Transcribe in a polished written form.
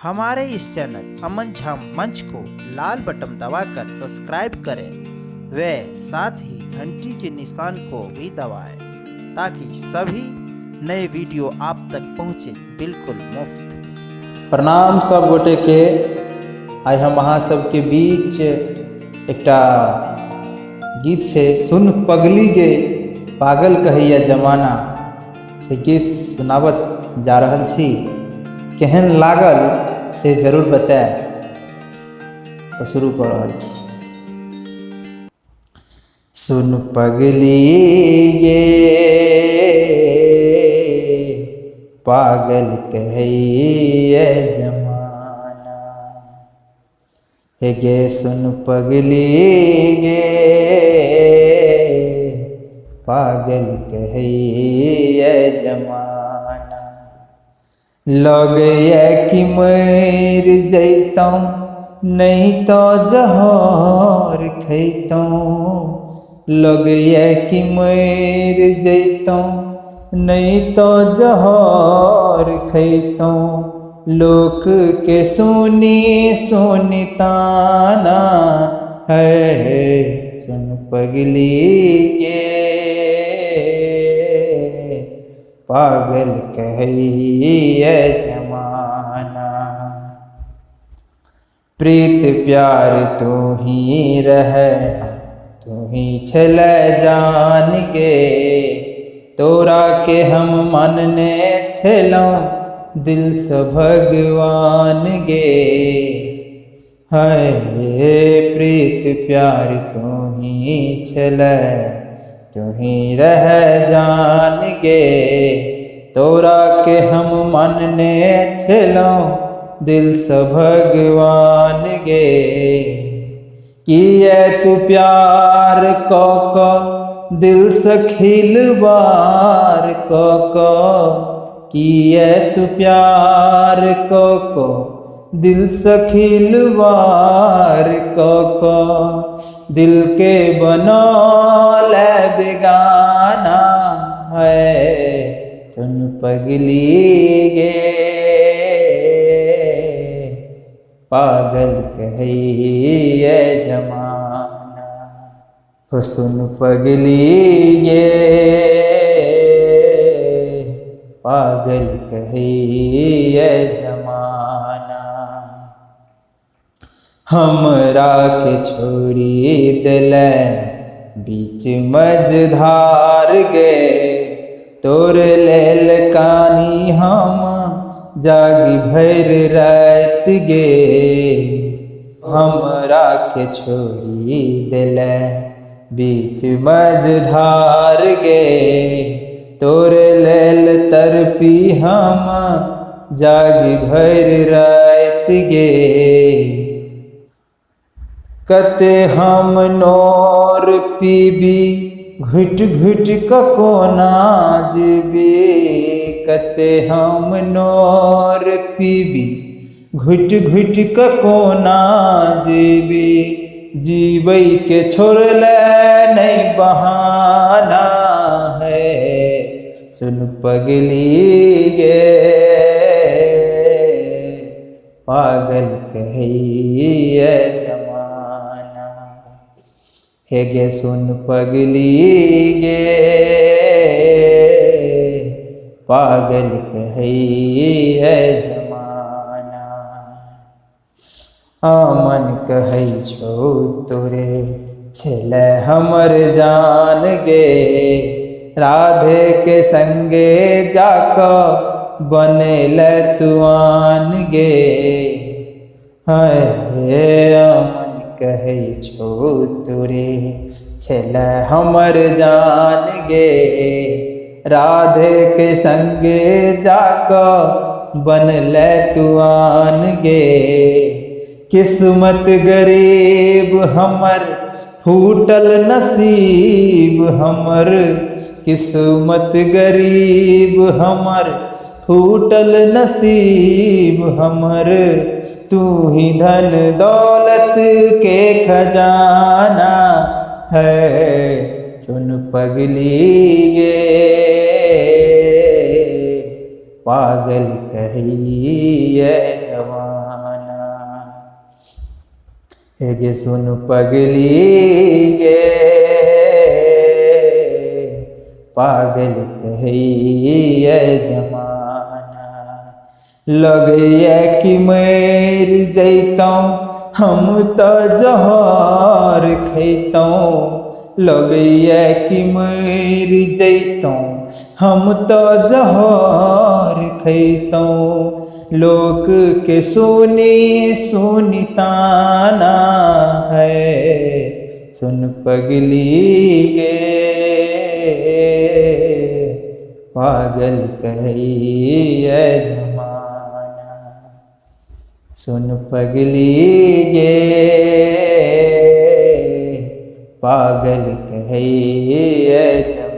हमारे इस चैनल अमन झा मंच को लाल बटन दबाकर सब्सक्राइब करें व साथ ही घंटी के निशान को भी दबाएं ताकि सभी नए वीडियो आप तक पहुंचे बिल्कुल मुफ्त। प्रणाम सब गोटे के। आज हम अहाँ सबके बीच एकटा गीत से सुन पगली गे पागल कहैया जमाना से गीत सुनावत जा रहल छी। केहन लागल से जरूर बताए तो शुरू कर रहल छी। सुन पगली गे पागल कहैया जमाना, हे गे सुन पगली गे पागल कहैया जमाना। लगे कि मर जैतौं नहीं तो जहर खैतौं, लगे कि मर जैतौं नहीं तो जहर खैतौं। लोक के सुनी सुनी ताना है सुन पगली गे पागल कहैया जमाना। प्रीत प्यार तू ही रहे तू ही छल जान गे, तोरा के हम मानने छलौं दिल से भगवान गे। है प्रीत प्यार तू ही छल तू ही रह जान गे, तोरा के हम मानने छलौं दिल से भगवान गे। किए तू प्यार क दिल से खिलवार क किए तू प्यार क दिल से खिलवार क दिल के बनौल बेगाना है सुन पगली गे पागल कहैया जमाना। हो सुन पगली गे पागल कहैया जमाना। हमरा के छोड़ी दिले बीच मझधार गे, तोर लेल कानी हम जागी भर रात गे। हमरा के छोड़ी दिले बीच मझधार गे, तोर लेल तरपी हम जागी भर रात गे। कते हम नोर पीबी घुट घुट कोना जीबी, कते हम नोर पीबी घुट घुट कोना जीबी। जीवै के छोड़ले नहीं बहाना है सुन पगली गे पागल कहैया जमाना। हे गे सुन पगली गे पागल कहैया जमाना। मन कहै छौ तोरे छेले हमर जान गे, राधे के संगे जाक बनेल तुआन गे। है मन कहै छौ तोरे छल हमर जान गे, राधे के संगे जाक बनल तुआन गे। किस्मत गरीब हमर फूटल नसीब हमर, किस्मत गरीब हमर फूटल नसीब हमर। तू ही धन दौलत के खजाना है सुन पगली गे पागल कहिए जमाना। हे गे सुन पगली गे पागल कहिए जमाना। लगे कि मर जैतौं हम तो जहर खैतौं। लगे कि मर जैतौं हम तो जहर खैतौं। लोक के सुनी सुनी ताना है, सुन पगली गे पागल कहिए जमाना। सुन पगली गे पागल कहिए जमाना।